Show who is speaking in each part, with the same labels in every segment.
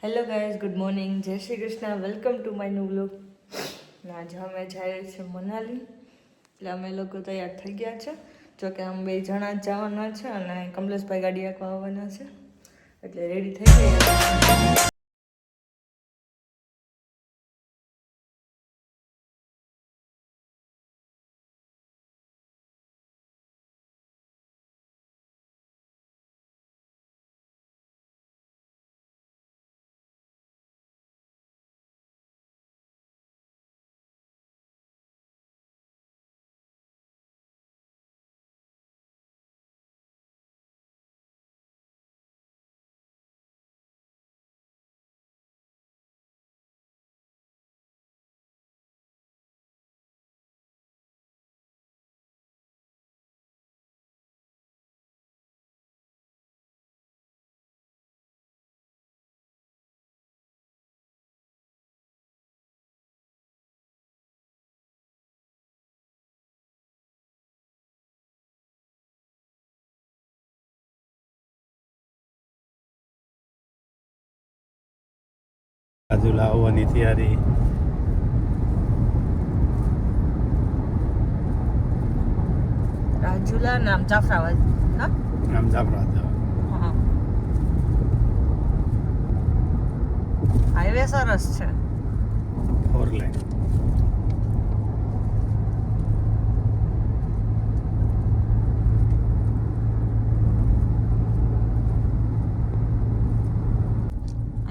Speaker 1: Hello guys, good morning, જય Shri Krishna, welcome to my new vlog. આજે અમે જઈએ છીએ મનાલી, એટલે અમે લોકો તૈયાર થઈ ગયા છે. જોકે આમ બે જણા જ જવાના છે અને કમલેશભાઈ ગાડી આંકવા આવવાના છે, એટલે રેડી થઈ ગયા.
Speaker 2: રાજુલા આવવાની તૈયારી.
Speaker 1: રાજુલા નામ જાફરાબાદ. હા,
Speaker 2: નામ જાફરાબાદ.
Speaker 1: હા, હાઈવે સરસ છે,
Speaker 2: 4 લાઈન.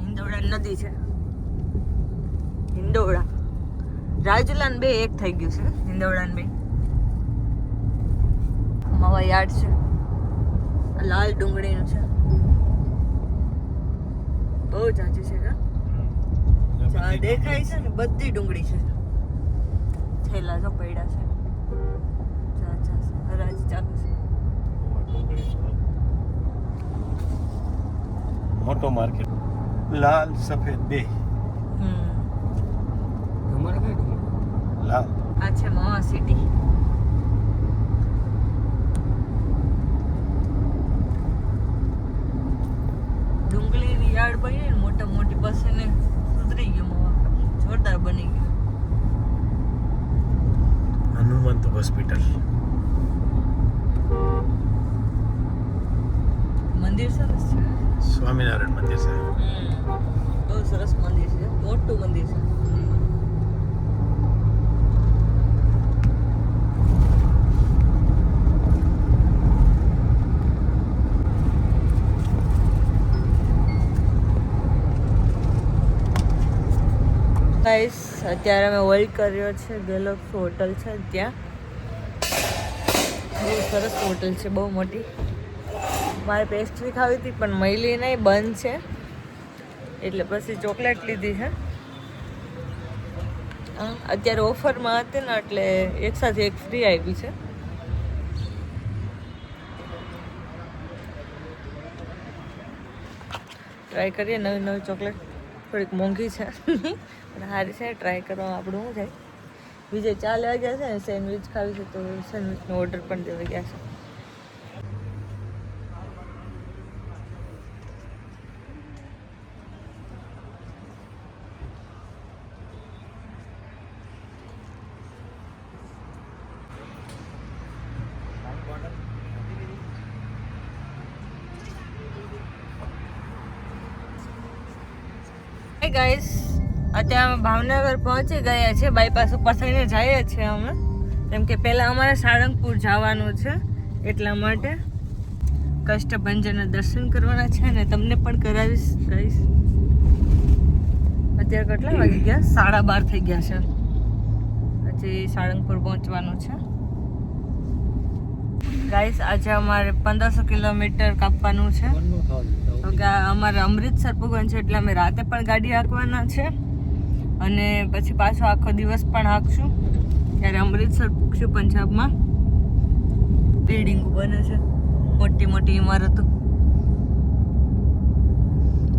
Speaker 1: હિંદોળા નદી છે. હિંદોળા રાજુલા ને બે એક થઈ ગયું છે. હિંદોળા ને બે માવા યાર્ડ છે. લાલ ડુંગળીનું છે, બહુ જાજી છે. કા દેખાય છે ને, બધી ડુંગળી છે. થેલા જો પડ્યા છે. હરાજી ચાલુ છે.
Speaker 2: મોટો માર્કેટ, લાલ સફેદ બે. લાલ
Speaker 1: આ છે મહા સિટી. ડુંગળીની યાર્ડ બની ને મોટા મોટી, બસ એને સુધરી ગયું. મહા જોરદાર બની ગયું.
Speaker 2: હનુમંત હોસ્પિટલ.
Speaker 1: મંદિર સરસ છે.
Speaker 2: સ્વામિનારાયણ મંદિર છે.
Speaker 1: બહુ સરસ મંદિર છે, મોટું મંદિર છે. ગાઈસ, અત્યારે અમે હોલ્ડ કર્યો છે. ગેલેક્સી હોટલ છે ત્યાં. બહુ સરસ હોટલ છે, બહુ મોટી. મારે પેસ્ટ્રી ખાવી હતી પણ મળી નહીં, બંધ છે. એટલે પછી ચોકલેટ લીધી છે. અત્યારે ઓફરમાં હતી ને, એટલે એક સાથે એક ફ્રી આવી છે. ટ્રાય કરીએ નવી નવી ચોકલેટ. થોડીક મોંઘી છે પણ સારી છે, ટ્રાય કરવા આપણું શું જાય. બીજે ચાલ્યા ગયા છે ને, સેન્ડવિચ ખાવી છે તો સેન્ડવિચનો ઓર્ડર પણ દેવા ગયા છે. ગાઈસ, અત્યારે અમે ભાવનગર પહોંચી ગયા છે. બાયપાસ ઉપર થઈને જઈએ છીએ અમે, કેમ કે પહેલાં અમારે સાળંગપુર જવાનું છે. એટલા માટે કષ્ટભંજનના દર્શન કરવાના છે ને તમને પણ કરાવીશ. ગાઈસ, અત્યારે કેટલા વાગી ગયા? 12:30 થઈ ગયા છે. હજી સાળંગપુર પહોંચવાનું છે. ગાઈસ, આજે અમારે 1500 કિલોમીટર કાપવાનું છે. તો કે અમારે અમૃતસર પૂગવાનું છે, એટલે અમે રાતે પણ ગાડી હાંકવાના છે અને પછી પાછો આખો દિવસ પણ હાંકશું. ત્યારે અમૃતસર પૂગશું. પંજાબમાં બિલ્ડિંગો બને છે, મોટી મોટી ઇમારતો.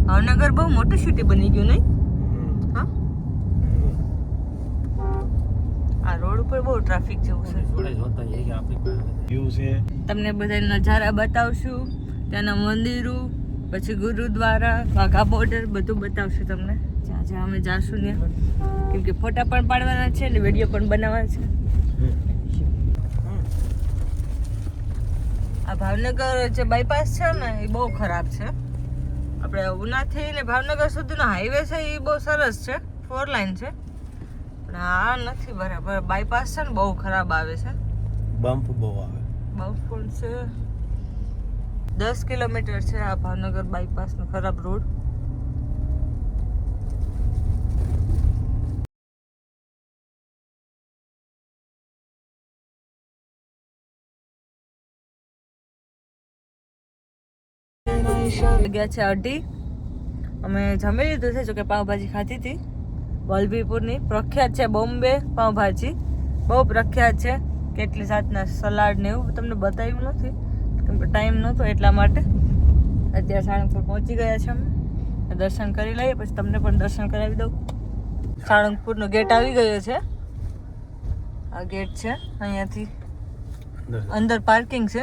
Speaker 1: ભાવનગર બહુ મોટું સિટી બની ગયું, નહીં? હા, આ રોડ ઉપર બહુ ટ્રાફિક જેવું છે.
Speaker 2: વ્યૂ છે.
Speaker 1: તમને બધા નજારા બતાવશું, ત્યાંના મંદિરો, પછી ગુરુદ્વારા, વાઘા બોર્ડર બધું બતાવશું તમને જ્યાં જ્યાં અમે જાશું ત્યાં, કેમ કે ફોટા પણ પાડવાના છે ને વિડીયો પણ બનાવવાના છે. આ ભાવનગર જે બાયપાસ છે ને એ બહુ ખરાબ છે. આપણે ઉનાથી ને ભાવનગર સુધીનો હાઈવે છે એ બહુ સરસ છે, 4 લાઈન છે, પણ આ નથી બરાબર. બાયપાસ છે ને બહુ ખરાબ આવે છે,
Speaker 2: બમ્પ બહુ આવે.
Speaker 1: બહુ પણ છે. 10 કિલોમીટર છે આ ભાવનગર બાયપાસનો ખરાબ રોડ. ગયા છે 2:30. અમે જમી લીધું છે, જોકે પાવભાજી ખાધી હતી વલભીપુરની. પ્રખ્યાત છે બોમ્બે પાવભાજી, બહુ પ્રખ્યાત છે. કેટલી જાતના સલાડ ને એવું તમને બતાવ્યું નથી કેમ કે ટાઈમ નહોતો એટલા માટે. અત્યારે સાળંગપુર પહોંચી ગયા છે અમે. દર્શન કરી લઈએ પછી તમને પણ દર્શન કરાવી દઉં. સાળંગપુરનો ગેટ આવી ગયો છે. આ ગેટ છે, અહીંયાથી અંદર પાર્કિંગ છે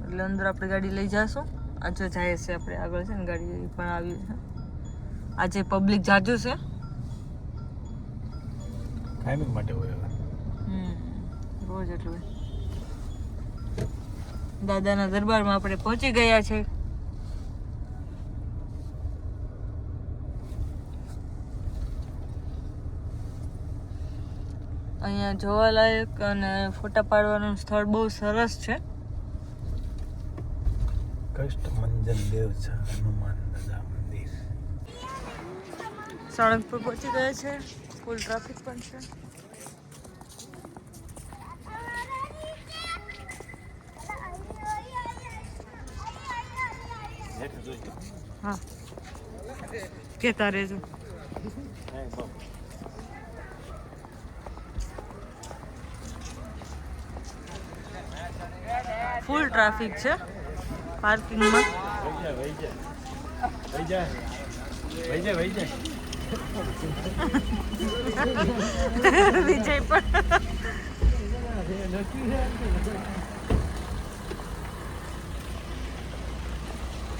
Speaker 1: એટલે અંદર આપણે ગાડી લઈ જઈશું. આ જો જાય છે આપણે આગળ છે ને ગાડી પણ આવી છે. આજે પબ્લિક જાજુ છે,
Speaker 2: કાયમી માટે હોય હવે.
Speaker 1: રોજ એટલું. દાદાના દરબારમાં આપણે પહોંચી ગયા છે. અહીંયા જોવાલાયક અને ફોટા પાડવાનું સ્થળ બહુ સરસ છે.
Speaker 2: કષ્ટ મંજન દેવ છે હનુમાન દાદા મંદિર.
Speaker 1: સાળંગપુર પહોંચી ગયા છે. ફૂલ ટ્રાફિક પણ છે. હા કેતા રહેજો. ફૂલ ટ્રાફિક છે પાર્કિંગમાં. વિજય પણ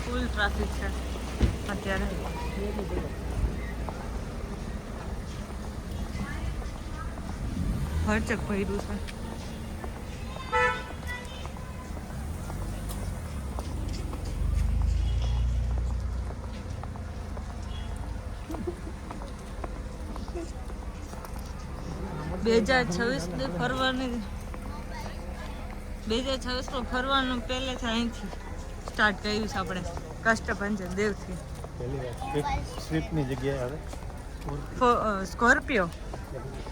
Speaker 1: ફૂલ ટ્રાફિક છે અત્યારે. હરચક ભર્યું છે. બે 2026 ફરવાનું 2026 ફરવાનું પહેલેથી અહીંથી સ્ટાર્ટ કર્યું છે આપણે કષ્ટભંજન દેવથી.
Speaker 2: પહેલી વાર સ્વિફ્ટની જગ્યાએ આવે
Speaker 1: સ્કોર્પિયો.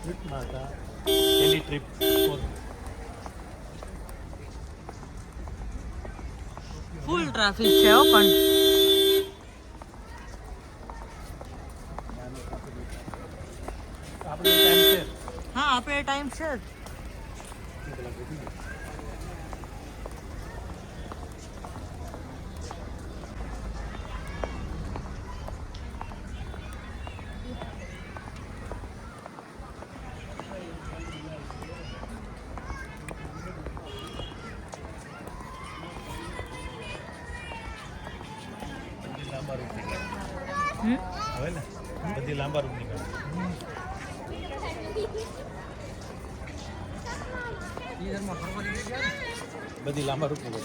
Speaker 2: સ્વિફ્ટમાં હતા પહેલી ટ્રીપ.
Speaker 1: ફૂલ ટ્રાફિક છે હો પણ. હા આપણે ટાઈમ છે જ.
Speaker 2: હવે ને બધી લાંબા રૂટ નીકળે. બધી લાંબા રૂટ નીકળે.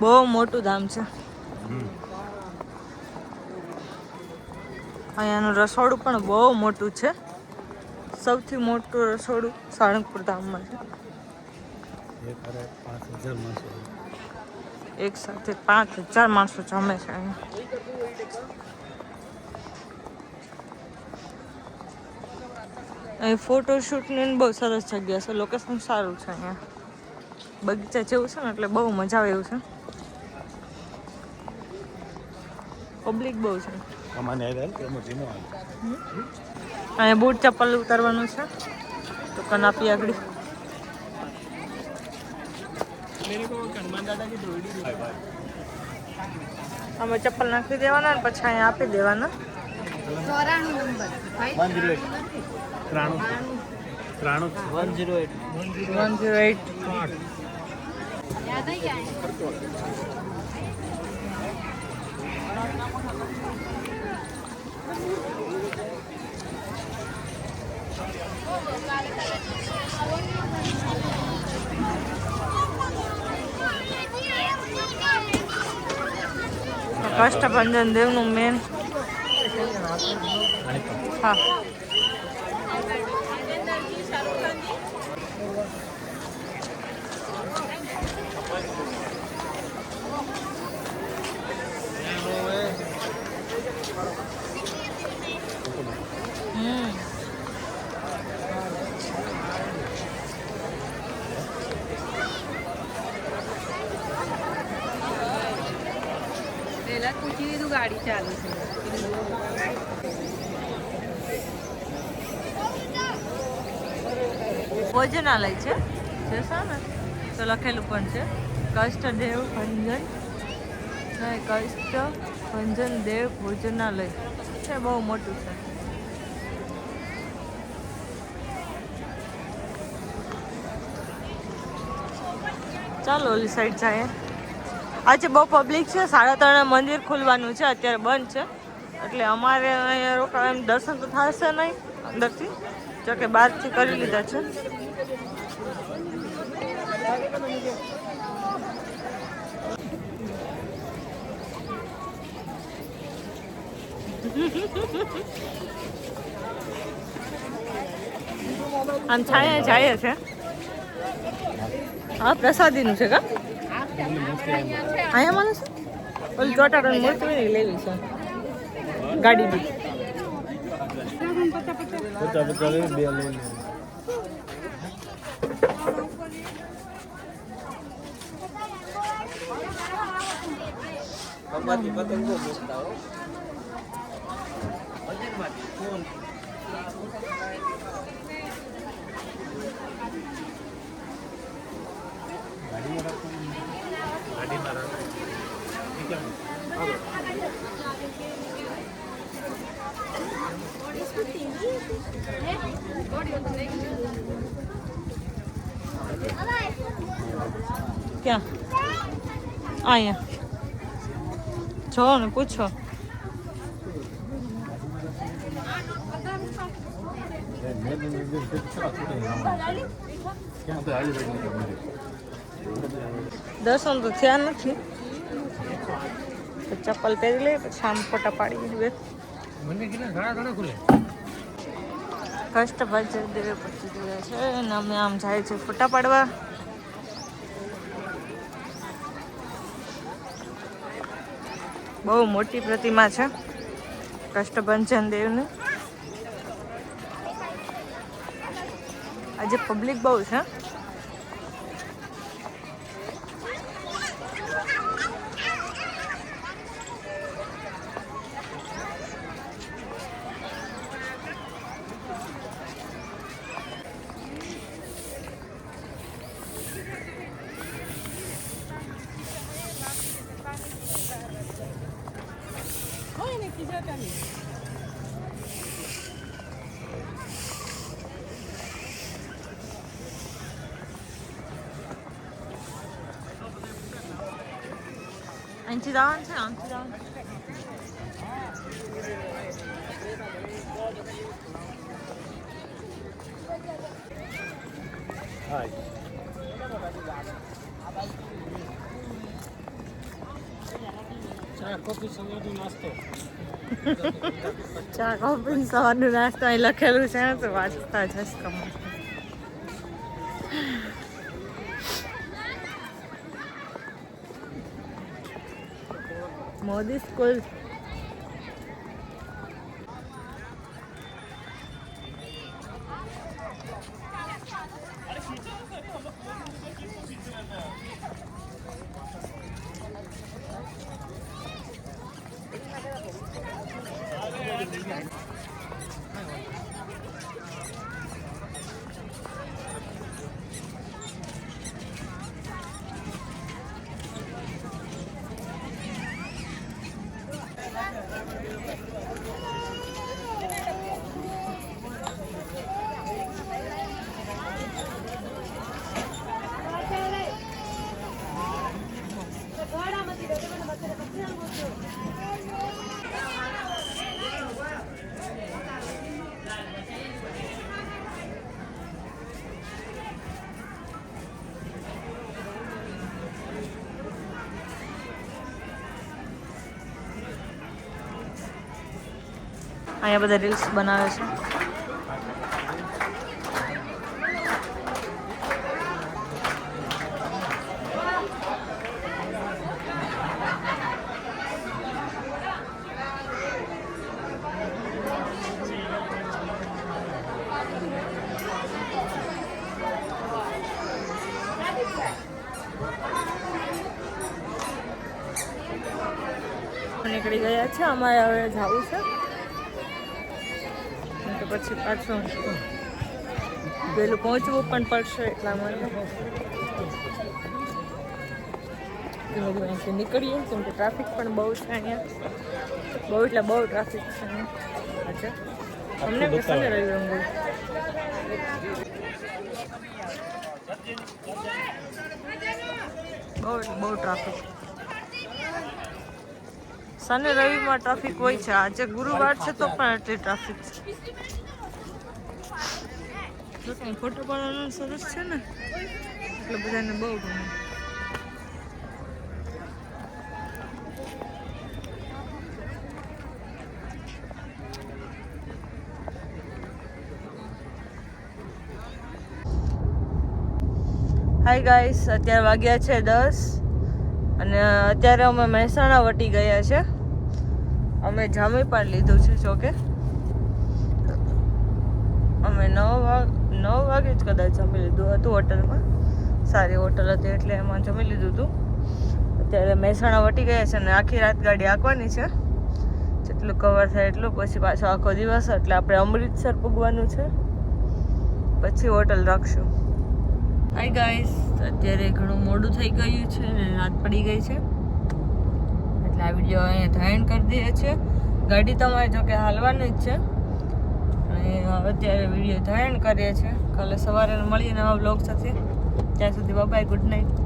Speaker 1: બહુ મોટું ધામ છે. અહીંયાનું રસોડું પણ બહુ મોટું છે. સૌથી મોટું રસોડું સાળંગપુર ધામમાં છે. એક સાથે 5000 માણસો જમે છે અહીંયા. અહીં ફોટોશૂટની બહુ સરસ જગ્યા છે. લોકેશન સારું છે. અહીંયા બગીચા જેવું છે ને એટલે બહુ મજા આવે એવું છે. પબ્લિક બહુ છે. અહીંયા બૂટ ચપ્પલ ઉતારવાનું છે દુકાન આપી આગળ. આમાં ચપ્પલ નાખી દેવાના ને પછી અહીંયા આપી દેવાના.
Speaker 3: 94 નંબર
Speaker 2: 108
Speaker 3: યાદ આવી જાય.
Speaker 1: કષ્ટભંજન દેવનું મેન. હા
Speaker 3: પહેલા પૂછી લીધું ગાડી ચાલુ છે.
Speaker 1: ભોજનાલય છે જશો ને તો લખેલું પણ છે કષ્ટદેવ ભંજન નહીં કષ્ટભંજન દેવ ભોજનાલય છે. બહુ મોટું છે. ચાલો ઓલી સાઈડ જાય. આજે બહુ પબ્લિક છે. 3:30 મંદિર ખુલવાનું છે. અત્યારે બંધ છે એટલે અમારે અહીંયા રોકાવા એમ દર્શન તો થશે નહીં અંદરથી, જોકે બહારથી કરી લીધા છે. આમ છાયા જાય છે. હા પ્રસાદીનું છે કા અહીંયા મને છે ઓલી ચોટાડો મૂર્તિ હોય ને એ લેવી છે. ગાડી બી
Speaker 2: 50 બે લઈ લે. પતંગો મૂકતા હો.
Speaker 1: ક્યાં અહીંયા જો ને પૂછો. દર્શન તો થયા નથી. ચપ્પલ પહેરી લે પછી આમ ફોટા પાડી દે. કષ્ટભંજન દેવ પહોંચી ગયા છે અને અમે આમ જાય છે ફોટા પાડવા. બહુ મોટી પ્રતિમા છે કષ્ટભંજન દેવની. આજે પબ્લિક બહુ છે. અહીંથી જવાનું છે આમથી જવાનું.
Speaker 2: ચા કોફી સવારનો નાસ્તો.
Speaker 1: ચા કોફી સવારનો નાસ્તો અહીં લખેલું છે ને તો વાંચતા જશ કમર. મોદી સ્કૂલ. અહીંયા બધા રીલ્સ બનાવે છે. નીકળી ગયા છે. અમારે હવે જવું છે તો પછી પાછું પેલું પહોંચવું પણ પડશે એટલા માટે અહીંથી નીકળીએ કેમ કે ટ્રાફિક પણ બહુ છે અહીંયા. બહુ એટલે બહુ ટ્રાફિક છે અહીંયા. અચ્છા તમને પસંદ રહ્યું રંગોળી? બહુ એટલે બહુ ટ્રાફિક. શનિ રવિમાં ટ્રાફિક હોય છે. આજે ગુરુવાર છે તો પણ એટલી ટ્રાફિક છે. જો કંઈ ફોટો પાડવાનો સરસ છે ને એટલે બધાને બહુ ગમે. હાય ગાઈસ, અત્યારે વાગ્યા છે 10 અને અત્યારે અમે મહેસાણા વટી ગયા છે. અમે જામી પણ લીધું છે. જોકે અમે 9 વાગે જ કદાચ જમી લીધું હતું હોટલમાં. સારી હોટલ હતી એટલે એમાં જમી લીધું હતું. અત્યારે મહેસાણા વટી ગયા છે અને આખી રાત ગાડી હાંકવાની છે. જેટલું કવર થાય એટલું. પછી પાછો આખો દિવસ એટલે આપણે અમૃતસર પૂગવાનું છે. પછી હોટલ રાખશું. હાય ગાઈસ, અત્યારે ઘણું મોડું થઈ ગયું છે ને રાત પડી ગઈ છે એટલે આ વિડીયો અહીંયા ધારણ કરી દઈએ છીએ. ગાડી તમારે જો કે હાલવાની જ છે અને અત્યારે વિડીયો ધારણ કરીએ છીએ. કાલે સવારે મળીએ નવા બ્લોગ સાથે. ત્યાં સુધી બાય, ગુડ નાઇટ.